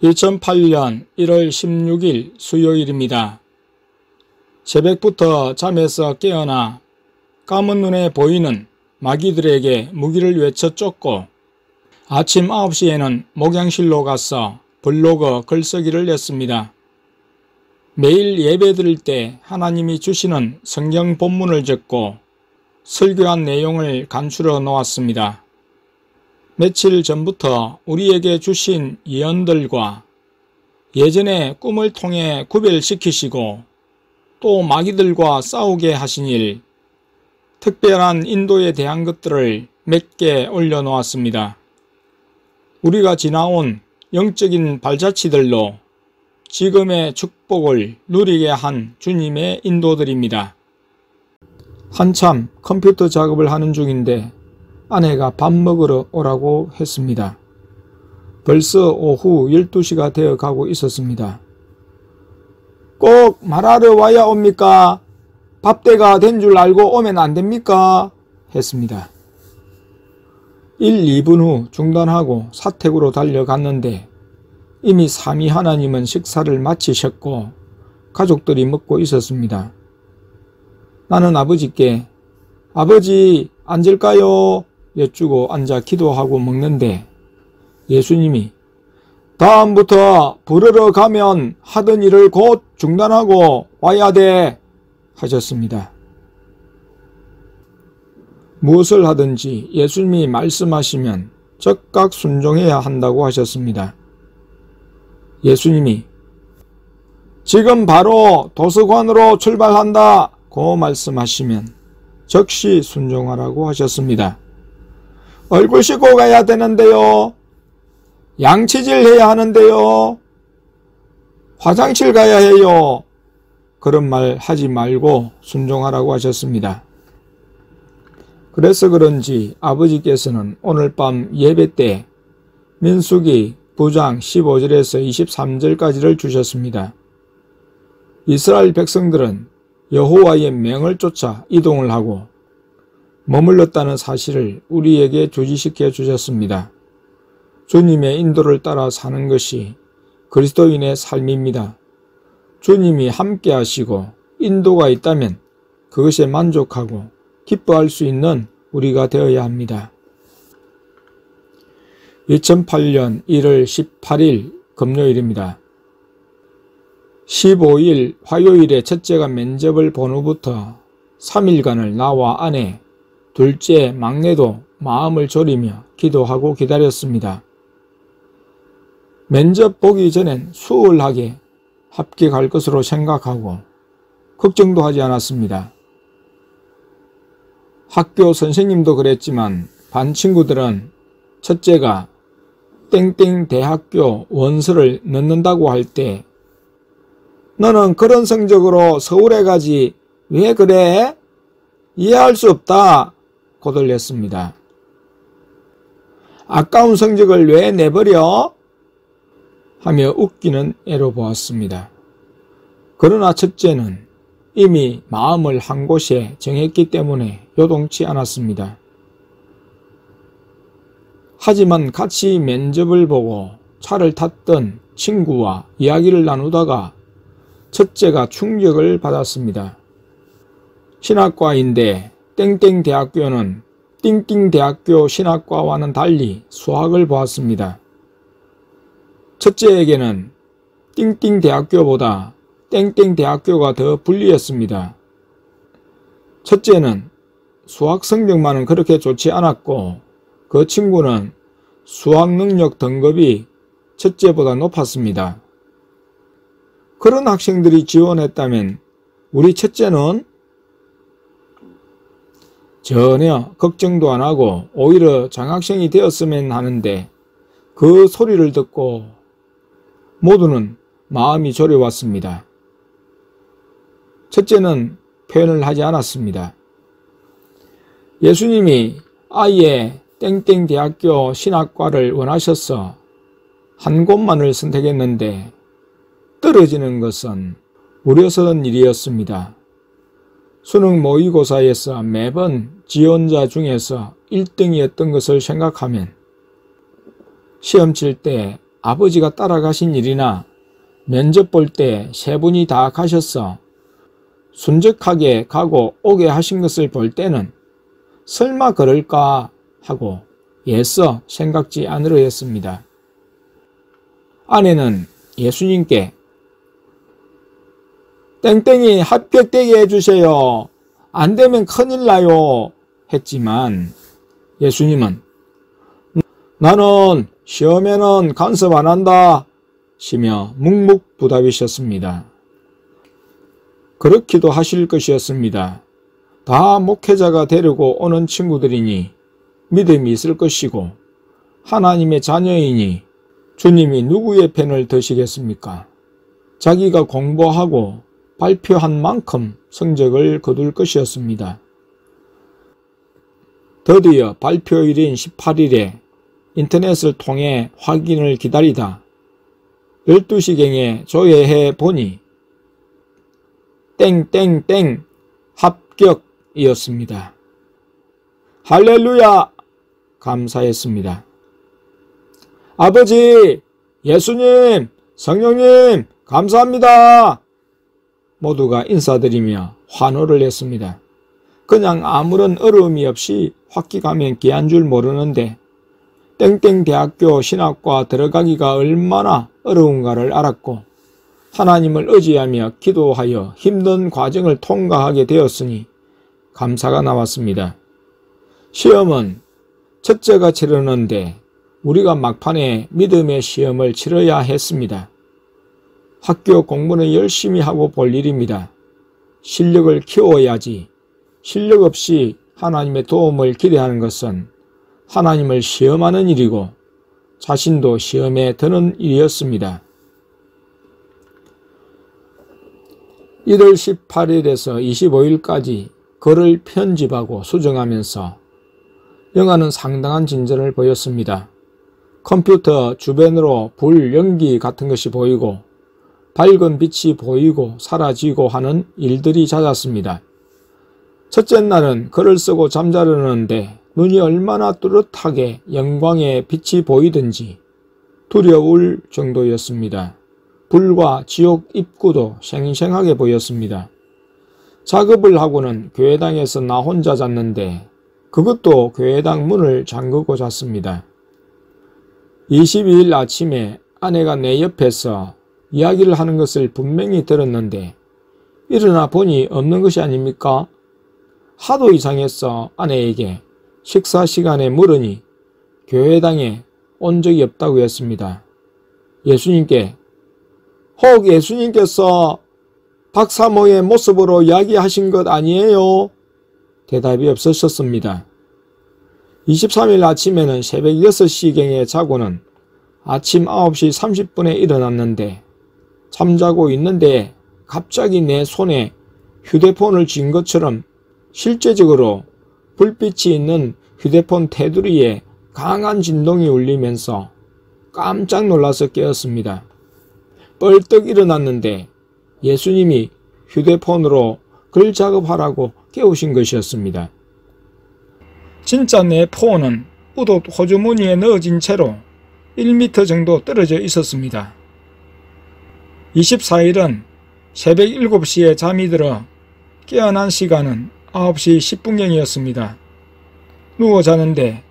2008년 1월 16일 수요일입니다. 새벽부터 잠에서 깨어나 감은 눈에 보이는 마귀들에게 무기를 외쳐 쫓고 아침 9시에는 목양실로 가서 블로그 글쓰기를 냈습니다. 매일 예배 드릴 때 하나님이 주시는 성경 본문을 적고 설교한 내용을 간추려 놓았습니다. 며칠 전부터 우리에게 주신 예언들과 예전의 꿈을 통해 구별시키시고 또 마귀들과 싸우게 하신 일, 특별한 인도에 대한 것들을 몇 개 올려놓았습니다. 우리가 지나온 영적인 발자취들로 지금의 축복을 누리게 한 주님의 인도들입니다. 한참 컴퓨터 작업을 하는 중인데 아내가 밥 먹으러 오라고 했습니다. 벌써 오후 12시가 되어 가고 있었습니다. 꼭 말하러 와야 옵니까? 밥때가 된 줄 알고 오면 안 됩니까? 했습니다. 1, 2분 후 중단하고 사택으로 달려갔는데 이미 삼위 하나님은 식사를 마치셨고 가족들이 먹고 있었습니다. 나는 아버지께 아버지 앉을까요? 여쭈고 앉아 기도하고 먹는데 예수님이 다음부터 부르러 가면 하던 일을 곧 중단하고 와야 돼 하셨습니다. 무엇을 하든지 예수님이 말씀하시면 즉각 순종해야 한다고 하셨습니다. 예수님이 지금 바로 도서관으로 출발한다 고 말씀하시면 즉시 순종하라고 하셨습니다. 얼굴 씻고 가야 되는데요. 양치질 해야 하는데요. 화장실 가야 해요. 그런 말 하지 말고 순종하라고 하셨습니다. 그래서 그런지 아버지께서는 오늘 밤 예배 때 민수기 9장 15절에서 23절까지를 주셨습니다. 이스라엘 백성들은 여호와의 명을 쫓아 이동을 하고 머물렀다는 사실을 우리에게 주지시켜 주셨습니다. 주님의 인도를 따라 사는 것이 그리스도인의 삶입니다. 주님이 함께 하시고 인도가 있다면 그것에 만족하고 기뻐할 수 있는 우리가 되어야 합니다. 2008년 1월 18일 금요일입니다. 15일 화요일에 첫째가 면접을 본 후부터 3일간을 나와 아내, 둘째, 막내도 마음을 졸이며 기도하고 기다렸습니다. 면접 보기 전엔 수월하게 합격할 것으로 생각하고 걱정도 하지 않았습니다. 학교 선생님도 그랬지만 반 친구들은 첫째가 땡땡 대학교 원서를 넣는다고 할 때 너는 그런 성적으로 서울에 가지 왜 그래? 이해할 수 없다 고들렸습니다. 아까운 성적을 왜 내버려? 하며 웃기는 애로 보았습니다. 그러나 첫째는 이미 마음을 한 곳에 정했기 때문에 요동치 않았습니다. 하지만 같이 면접을 보고 차를 탔던 친구와 이야기를 나누다가 첫째가 충격을 받았습니다. 신학과인데 땡땡 대학교는 띵띵 대학교 신학과와는 달리 수학을 보았습니다. 첫째에게는 띵띵 대학교보다 땡땡 대학교가 더 불리했습니다. 첫째는 수학 성적만은 그렇게 좋지 않았고 그 친구는 수학 능력 등급이 첫째보다 높았습니다. 그런 학생들이 지원했다면 우리 첫째는 전혀 걱정도 안 하고 오히려 장학생이 되었으면 하는데 그 소리를 듣고 모두는 마음이 저려왔습니다. 첫째는 표현을 하지 않았습니다. 예수님이 아예 땡땡 대학교 신학과를 원하셔서 한 곳만을 선택했는데 떨어지는 것은 우려스러운 일이었습니다. 수능 모의고사에서 매번 지원자 중에서 1등이었던 것을 생각하면 시험 칠 때 아버지가 따라가신 일이나 면접 볼 때 세 분이 다 가셔서 순적하게 가고 오게 하신 것을 볼 때는 설마 그럴까 하고 애써 생각지 않으려 했습니다. 아내는 예수님께 땡땡이 합격되게 해주세요. 안 되면 큰일 나요. 했지만 예수님은 나는 시험에는 간섭 안 한다 시며 묵묵부답이셨습니다. 그렇기도 하실 것이었습니다. 다 목회자가 되려고 오는 친구들이니 믿음이 있을 것이고 하나님의 자녀이니 주님이 누구의 편을 드시겠습니까? 자기가 공부하고 발표한 만큼 성적을 거둘 것이었습니다. 드디어 발표일인 18일에 인터넷을 통해 확인을 기다리다 12시경에 조회해 보니 땡땡땡 합격이었습니다. 할렐루야! 감사했습니다. 아버지, 예수님, 성령님, 감사합니다. 모두가 인사드리며 환호를 했습니다. 그냥 아무런 어려움이 없이 학기 가면 귀한 줄 모르는데 땡땡 대학교 신학과 들어가기가 얼마나 어려운가를 알았고 하나님을 의지하며 기도하여 힘든 과정을 통과하게 되었으니 감사가 나왔습니다. 시험은 첫째가 치르는데 우리가 막판에 믿음의 시험을 치러야 했습니다. 학교 공부는 열심히 하고 볼 일입니다. 실력을 키워야지 실력 없이 하나님의 도움을 기대하는 것은 하나님을 시험하는 일이고 자신도 시험에 드는 일이었습니다. 1월 18일에서 25일까지 글을 편집하고 수정하면서 영화는 상당한 진전을 보였습니다. 컴퓨터 주변으로 불, 연기 같은 것이 보이고 밝은 빛이 보이고 사라지고 하는 일들이 잦았습니다. 첫째 날은 글을 쓰고 잠자려는데 눈이 얼마나 뚜렷하게 영광의 빛이 보이든지 두려울 정도였습니다. 불과 지옥 입구도 생생하게 보였습니다. 작업을 하고는 교회당에서 나 혼자 잤는데 그것도 교회당 문을 잠그고 잤습니다. 22일 아침에 아내가 내 옆에서 이야기를 하는 것을 분명히 들었는데 일어나 보니 없는 것이 아닙니까? 하도 이상해서 아내에게 식사 시간에 물으니 교회당에 온 적이 없다고 했습니다. 예수님께 혹 예수님께서 박사모의 모습으로 이야기하신 것 아니에요? 대답이 없으셨습니다. 23일 아침에는 새벽 6시경에 자고는 아침 9시 30분에 일어났는데 잠자고 있는데 갑자기 내 손에 휴대폰을 쥔 것처럼 실제적으로 불빛이 있는 휴대폰 테두리에 강한 진동이 울리면서 깜짝 놀라서 깨었습니다. 뻘떡 일어났는데 예수님이 휴대폰으로 글 작업하라고 깨우신 것이었습니다. 진짜 내 폰은 우도 호주머니에 넣어진 채로 1m 정도 떨어져 있었습니다. 24일은 새벽 7시에 잠이 들어 깨어난 시간은 9시 10분경이었습니다. 누워 자는데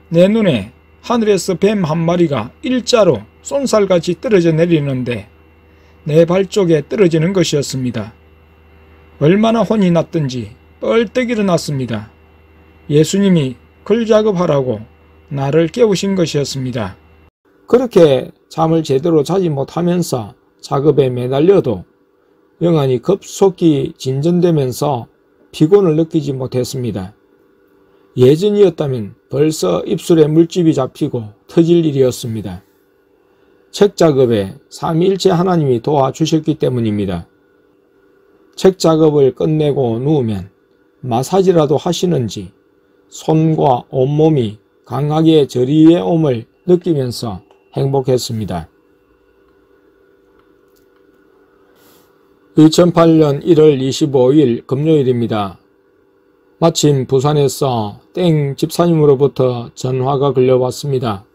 내 눈에 하늘에서 뱀 한 마리가 일자로 쏜살같이 떨어져 내리는데 내 발 쪽에 떨어지는 것이었습니다. 얼마나 혼이 났던지 뻘떡 일어났습니다. 예수님이 글 작업하라고 나를 깨우신 것이었습니다. 그렇게 잠을 제대로 자지 못하면서 작업에 매달려도 영안이 급속히 진전되면서 피곤을 느끼지 못했습니다. 예전이었다면 벌써 입술에 물집이 잡히고 터질 일이었습니다. 책 작업에 삼위일체 하나님이 도와주셨기 때문입니다. 책 작업을 끝내고 누우면 마사지라도 하시는지 손과 온몸이 강하게 저리에 옴을 느끼면서 행복했습니다. 2008년 1월 25일 금요일입니다. 마침 부산에서 땡 집사님으로부터 전화가 걸려왔습니다.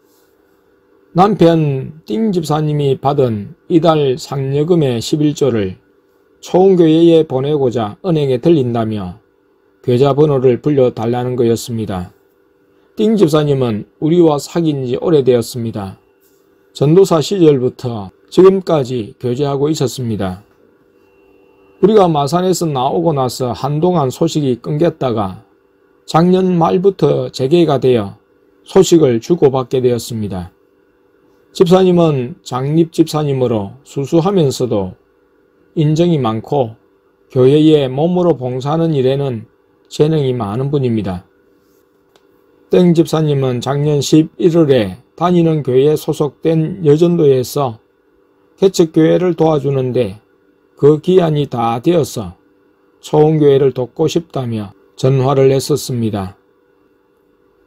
남편 띵 집사님이 받은 이달 상여금의 11조를 초원교회에 보내고자 은행에 들린다며 계좌번호를 불려달라는 거였습니다. 띵 집사님은 우리와 사귄 지 오래되었습니다. 전도사 시절부터 지금까지 교제하고 있었습니다. 우리가 마산에서 나오고 나서 한동안 소식이 끊겼다가 작년 말부터 재개가 되어 소식을 주고받게 되었습니다. 집사님은 장립 집사님으로 수수하면서도 인정이 많고 교회에 몸으로 봉사하는 일에는 재능이 많은 분입니다. 땡 집사님은 작년 11월에 다니는 교회에 소속된 여전도에서 개척교회를 도와주는데 그 기한이 다 되어서 초원교회를 돕고 싶다며 전화를 했었습니다.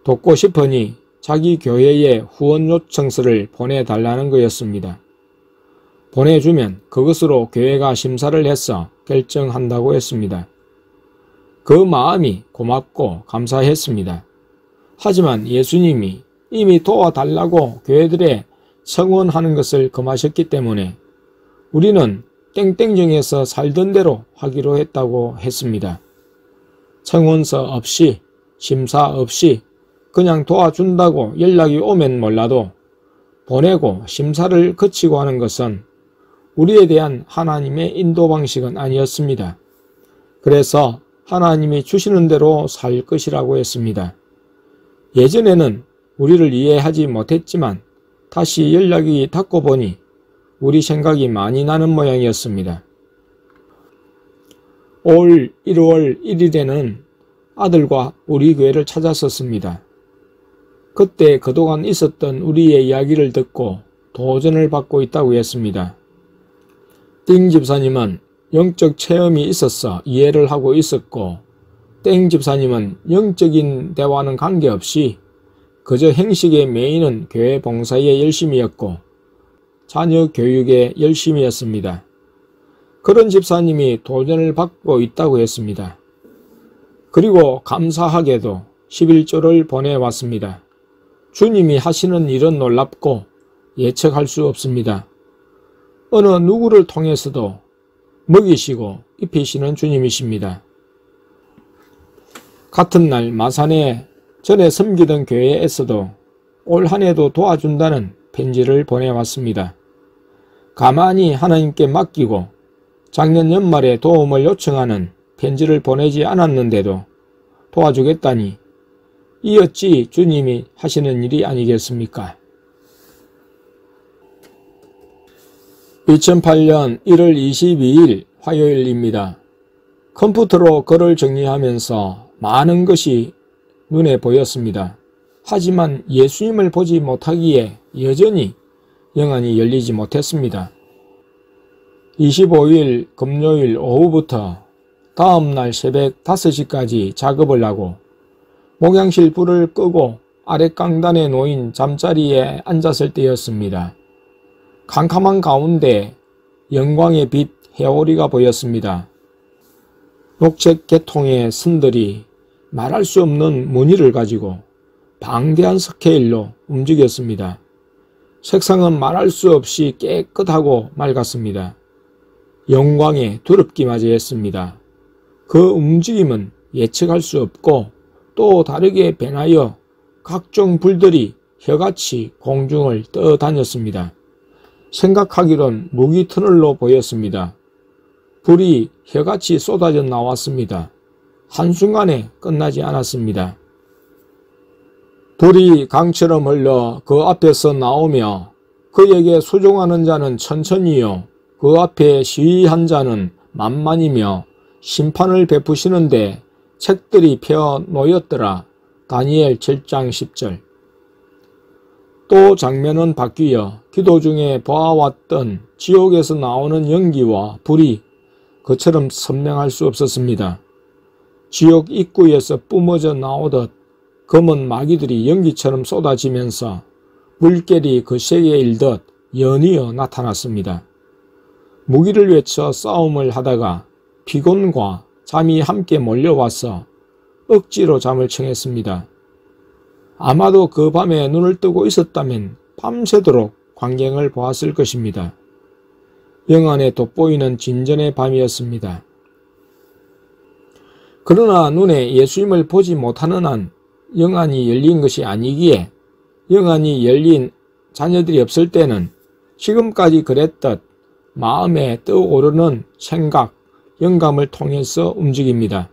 돕고 싶으니 자기 교회에 후원 요청서를 보내달라는 거였습니다. 보내주면 그것으로 교회가 심사를 해서 결정한다고 했습니다. 그 마음이 고맙고 감사했습니다. 하지만 예수님이 이미 도와달라고 교회들에 청원하는 것을 금하셨기 때문에 우리는 땡땡정에서 살던 대로 하기로 했다고 했습니다. 청원서 없이 심사 없이 그냥 도와준다고 연락이 오면 몰라도 보내고 심사를 거치고 하는 것은 우리에 대한 하나님의 인도 방식은 아니었습니다. 그래서 하나님이 주시는 대로 살 것이라고 했습니다. 예전에는 우리를 이해하지 못했지만 다시 연락이 닿고 보니 우리 생각이 많이 나는 모양이었습니다. 올 1월 1일에는 아들과 우리 교회를 찾았었습니다. 그때 그동안 있었던 우리의 이야기를 듣고 도전을 받고 있다고 했습니다. 띵 집사님은 영적 체험이 있어서 이해를 하고 있었고 땡 집사님은 영적인 대화는 관계없이 그저 행식의 메인은 교회 봉사에 열심이었고 자녀 교육에 열심이었습니다. 그런 집사님이 도전을 받고 있다고 했습니다. 그리고 감사하게도 11조를 보내왔습니다. 주님이 하시는 일은 놀랍고 예측할 수 없습니다. 어느 누구를 통해서도 먹이시고 입히시는 주님이십니다. 같은 날 마산에 전에 섬기던 교회에서도 올 한 해도 도와준다는 편지를 보내왔습니다. 가만히 하나님께 맡기고 작년 연말에 도움을 요청하는 편지를 보내지 않았는데도 도와주겠다니 이 어찌 주님이 하시는 일이 아니겠습니까? 2008년 1월 22일 화요일입니다. 컴퓨터로 글을 정리하면서 많은 것이 눈에 보였습니다. 하지만 예수님을 보지 못하기에 여전히 영안이 열리지 못했습니다. 25일 금요일 오후부터 다음날 새벽 5시까지 작업을 하고 목양실 불을 끄고 아랫강단에 놓인 잠자리에 앉았을 때였습니다. 캄캄한 가운데 영광의 빛 회오리가 보였습니다. 녹색 계통의 선들이 말할 수 없는 무늬를 가지고 방대한 스케일로 움직였습니다. 색상은 말할 수 없이 깨끗하고 맑았습니다. 영광에 두렵기마저 했습니다. 그 움직임은 예측할 수 없고 또 다르게 변하여 각종 불들이 혀같이 공중을 떠다녔습니다. 생각하기론 무기 터널로 보였습니다. 불이 혀같이 쏟아져 나왔습니다. 한순간에 끝나지 않았습니다. 불이 강처럼 흘러 그 앞에서 나오며 그에게 수종하는 자는 천천히요 그 앞에 시위한 자는 만만이며 심판을 베푸시는데 책들이 펴 놓였더라. 다니엘 7장 10절. 또 장면은 바뀌어 기도 중에 보아왔던 지옥에서 나오는 연기와 불이 그처럼 선명할 수 없었습니다. 지옥 입구에서 뿜어져 나오듯 검은 마귀들이 연기처럼 쏟아지면서 물결이 거세게 일듯 연이어 나타났습니다. 무기를 외쳐 싸움을 하다가 피곤과 잠이 함께 몰려와서 억지로 잠을 청했습니다. 아마도 그 밤에 눈을 뜨고 있었다면 밤새도록 광경을 보았을 것입니다. 영안에 돋보이는 진전의 밤이었습니다. 그러나 눈에 예수님을 보지 못하는 한 영안이 열린 것이 아니기에 영안이 열린 자녀들이 없을 때는 지금까지 그랬듯 마음에 떠오르는 생각, 영감을 통해서 움직입니다.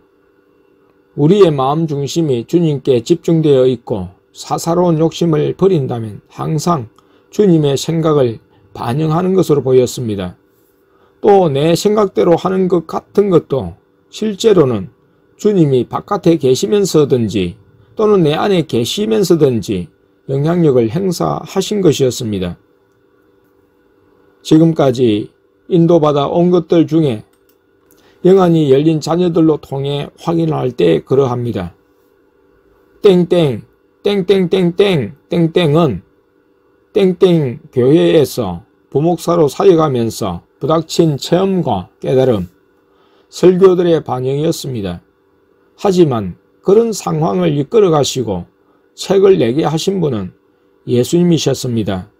우리의 마음 중심이 주님께 집중되어 있고 사사로운 욕심을 버린다면 항상 주님의 생각을 반영하는 것으로 보였습니다. 또 내 생각대로 하는 것 같은 것도 실제로는 주님이 바깥에 계시면서든지 또는 내 안에 계시면서든지 영향력을 행사하신 것이었습니다. 지금까지 인도받아 온 것들 중에 영안이 열린 자녀들로 통해 확인할 때 그러합니다. 땡땡 땡땡땡땡 땡땡은 땡땡 교회에서 부목사로 사역하면서 부닥친 체험과 깨달음, 설교들의 반영이었습니다. 하지만 그런 상황을 이끌어 가시고 책을 내게 하신 분은 예수님이셨습니다.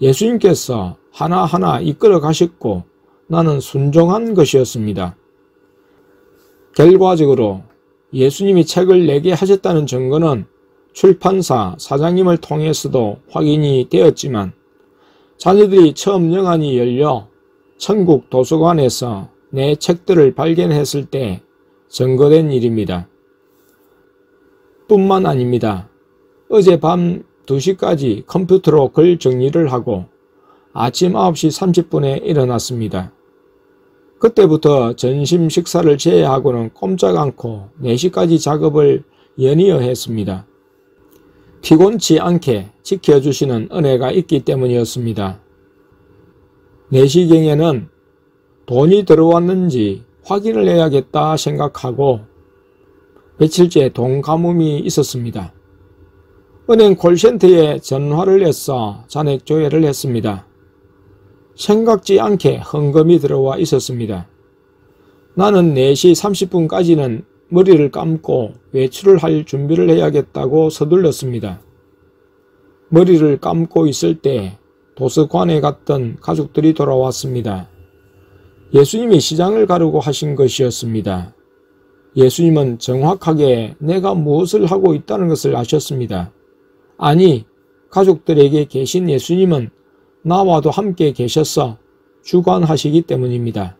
예수님께서 하나하나 이끌어 가셨고 나는 순종한 것이었습니다. 결과적으로 예수님이 책을 내게 하셨다는 증거는 출판사 사장님을 통해서도 확인이 되었지만 자녀들이 처음 영안이 열려 천국 도서관에서 내 책들을 발견했을 때 증거된 일입니다. 뿐만 아닙니다. 어젯밤 2시까지 컴퓨터로 글 정리를 하고 아침 9시 30분에 일어났습니다. 그때부터 점심 식사를 제외하고는 꼼짝 않고 4시까지 작업을 연이어 했습니다. 피곤치 않게 지켜주시는 은혜가 있기 때문이었습니다. 4시경에는 돈이 들어왔는지 확인을 해야겠다 생각하고 며칠째 돈 가뭄이 있었습니다. 은행 콜센터에 전화를 해서 잔액 조회를 했습니다. 생각지 않게 헌금이 들어와 있었습니다. 나는 4시 30분까지는 머리를 감고 외출을 할 준비를 해야겠다고 서둘렀습니다. 머리를 감고 있을 때 도서관에 갔던 가족들이 돌아왔습니다. 예수님이 시장을 가려고 하신 것이었습니다. 예수님은 정확하게 내가 무엇을 하고 있다는 것을 아셨습니다. 아니, 가족들에게 계신 예수님은 나와도 함께 계셔서 주관하시기 때문입니다.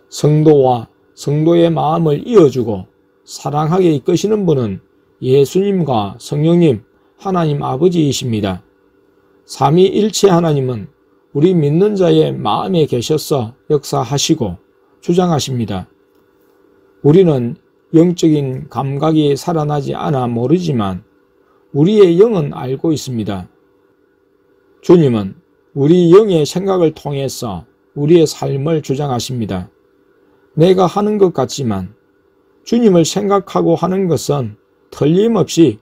성도와 성도의 마음을 이어주고 사랑하게 이끄시는 분은 예수님과 성령님, 하나님 아버지이십니다. 삼위일체 하나님은 우리 믿는 자의 마음에 계셔서 역사하시고 주장하십니다. 우리는 영적인 감각이 살아나지 않아 모르지만 우리의 영은 알고 있습니다. 주님은 우리 영의 생각을 통해서 우리의 삶을 주장하십니다. 내가 하는 것 같지만 주님을 생각하고 하는 것은 틀림없이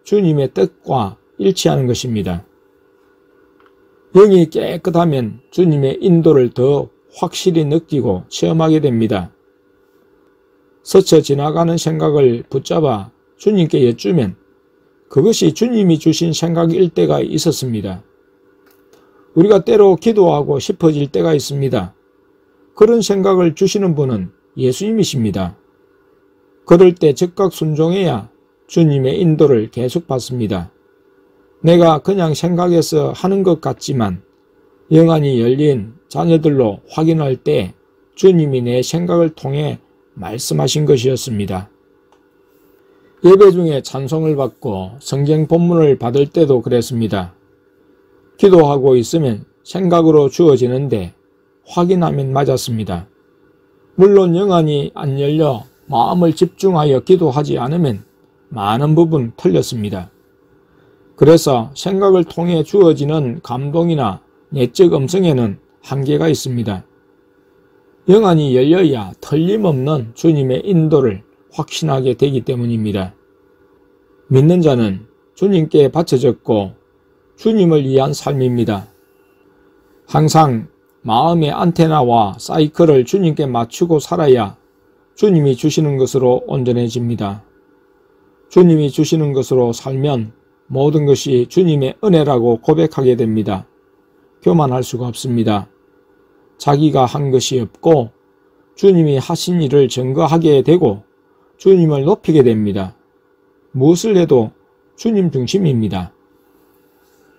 주님의 뜻과 일치하는 것입니다. 영이 깨끗하면 주님의 인도를 더 확실히 느끼고 체험하게 됩니다. 스쳐 지나가는 생각을 붙잡아 주님께 여쭈면 그것이 주님이 주신 생각일 때가 있었습니다. 우리가 때로 기도하고 싶어질 때가 있습니다. 그런 생각을 주시는 분은 예수님이십니다. 그럴 때 즉각 순종해야 주님의 인도를 계속 받습니다. 내가 그냥 생각해서 하는 것 같지만 영안이 열린 자녀들로 확인할 때 주님이 내 생각을 통해 말씀하신 것이었습니다. 예배 중에 찬송을 받고 성경 본문을 받을 때도 그랬습니다. 기도하고 있으면 생각으로 주어지는데 확인하면 맞았습니다. 물론 영안이 안 열려 마음을 집중하여 기도하지 않으면 많은 부분 틀렸습니다. 그래서 생각을 통해 주어지는 감동이나 내적 음성에는 한계가 있습니다. 영안이 열려야 틀림없는 주님의 인도를 확신하게 되기 때문입니다. 믿는 자는 주님께 바쳐졌고 주님을 위한 삶입니다. 항상 마음의 안테나와 사이클을 주님께 맞추고 살아야 주님이 주시는 것으로 온전해집니다. 주님이 주시는 것으로 살면 모든 것이 주님의 은혜라고 고백하게 됩니다. 교만할 수가 없습니다. 자기가 한 것이 없고 주님이 하신 일을 증거하게 되고 주님을 높이게 됩니다. 무엇을 해도 주님 중심입니다.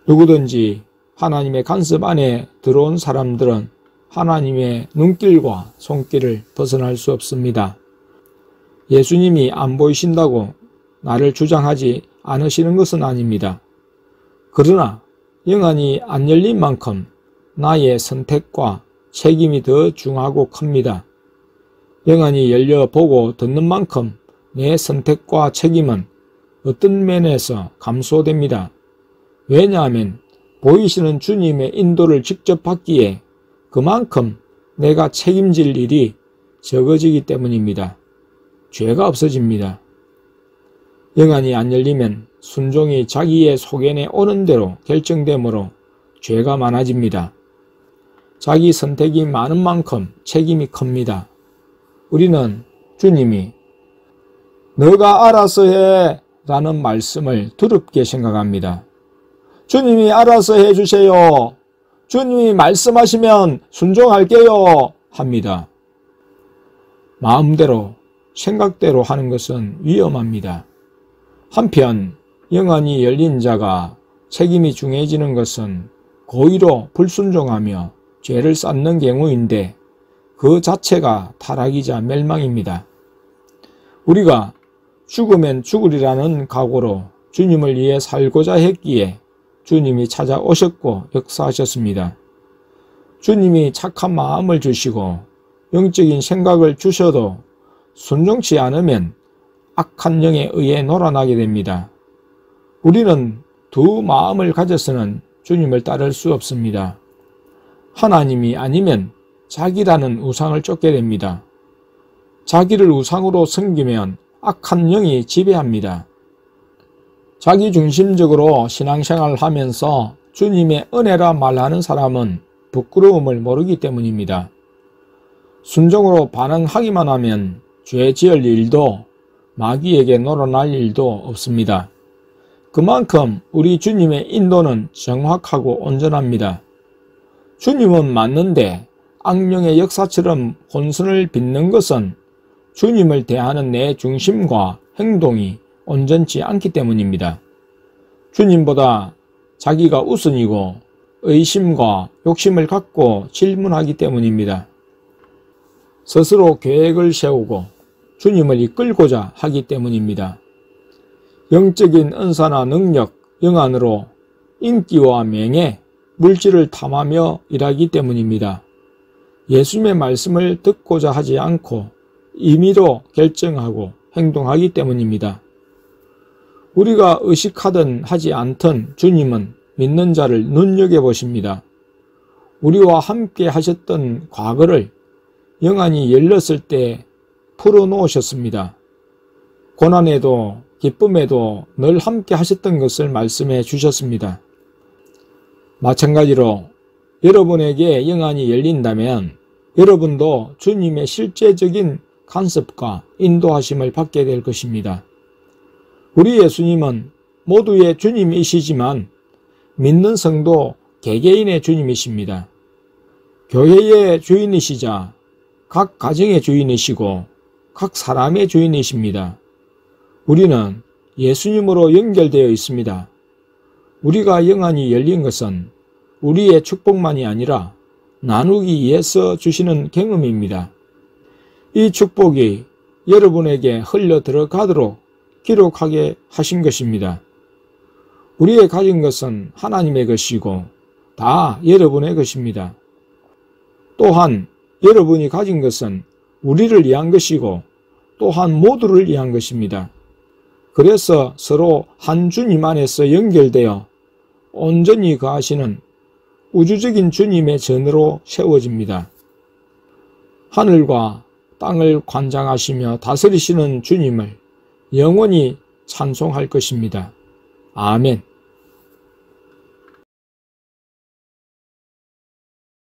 누구든지 하나님의 간섭 안에 들어온 사람들은 하나님의 눈길과 손길을 벗어날 수 없습니다. 예수님이 안 보이신다고 나를 주장하지 않으시는 것은 아닙니다. 그러나 영안이 안 열린 만큼 나의 선택과 책임이 더 중하고 큽니다. 영안이 열려 보고 듣는 만큼 내 선택과 책임은 어떤 면에서 감소됩니다. 왜냐하면 보이시는 주님의 인도를 직접 받기에 그만큼 내가 책임질 일이 적어지기 때문입니다. 죄가 없어집니다. 영안이 안 열리면 순종이 자기의 소견에 오는 대로 결정되므로 죄가 많아집니다. 자기 선택이 많은 만큼 책임이 큽니다. 우리는 주님이 너가 알아서 해 라는 말씀을 두렵게 생각합니다. 주님이 알아서 해주세요. 주님이 말씀하시면 순종할게요 합니다. 마음대로 생각대로 하는 것은 위험합니다. 한편 영안이 열린 자가 책임이 중해지는 것은 고의로 불순종하며 죄를 쌓는 경우인데 그 자체가 타락이자 멸망입니다. 우리가 죽으면 죽으리라는 각오로 주님을 위해 살고자 했기에 주님이 찾아오셨고 역사하셨습니다. 주님이 착한 마음을 주시고 영적인 생각을 주셔도 순종치 않으면 악한 영에 의해 놀아나게 됩니다. 우리는 두 마음을 가져서는 주님을 따를 수 없습니다. 하나님이 아니면 자기라는 우상을 쫓게 됩니다. 자기를 우상으로 섬기면 악한 영이 지배합니다. 자기중심적으로 신앙생활을 하면서 주님의 은혜라 말하는 사람은 부끄러움을 모르기 때문입니다. 순종으로 반응하기만 하면 죄 지을 일도 마귀에게 놀아날 일도 없습니다. 그만큼 우리 주님의 인도는 정확하고 온전합니다. 주님은 맞는데 악령의 역사처럼 혼선을 빚는 것은 주님을 대하는 내 중심과 행동이 온전치 않기 때문입니다. 주님보다 자기가 우선이고 의심과 욕심을 갖고 질문하기 때문입니다. 스스로 계획을 세우고 주님을 이끌고자 하기 때문입니다. 영적인 은사나 능력, 영안으로 인기와 명예, 물질을 탐하며 일하기 때문입니다. 예수님의 말씀을 듣고자 하지 않고 임의로 결정하고 행동하기 때문입니다. 우리가 의식하든 하지 않든 주님은 믿는 자를 눈여겨보십니다. 우리와 함께 하셨던 과거를 영안이 열렸을 때 풀어놓으셨습니다. 고난에도 기쁨에도 늘 함께 하셨던 것을 말씀해 주셨습니다. 마찬가지로 여러분에게 영안이 열린다면 여러분도 주님의 실제적인 간섭과 인도하심을 받게 될 것입니다. 우리 예수님은 모두의 주님이시지만 믿는 성도 개개인의 주님이십니다. 교회의 주인이시자 각 가정의 주인이시고 각 사람의 주인이십니다. 우리는 예수님으로 연결되어 있습니다. 우리가 영안이 열린 것은 우리의 축복만이 아니라 나누기 위해서 주시는 경험입니다. 이 축복이 여러분에게 흘러 들어가도록 기록하게 하신 것입니다. 우리의 가진 것은 하나님의 것이고 다 여러분의 것입니다. 또한 여러분이 가진 것은 우리를 위한 것이고 또한 모두를 위한 것입니다. 그래서 서로 한 주님 안에서 연결되어 온전히 거하시는 우주적인 주님의 전으로 세워집니다. 하늘과 땅을 관장하시며 다스리시는 주님을 영원히 찬송할 것입니다. 아멘.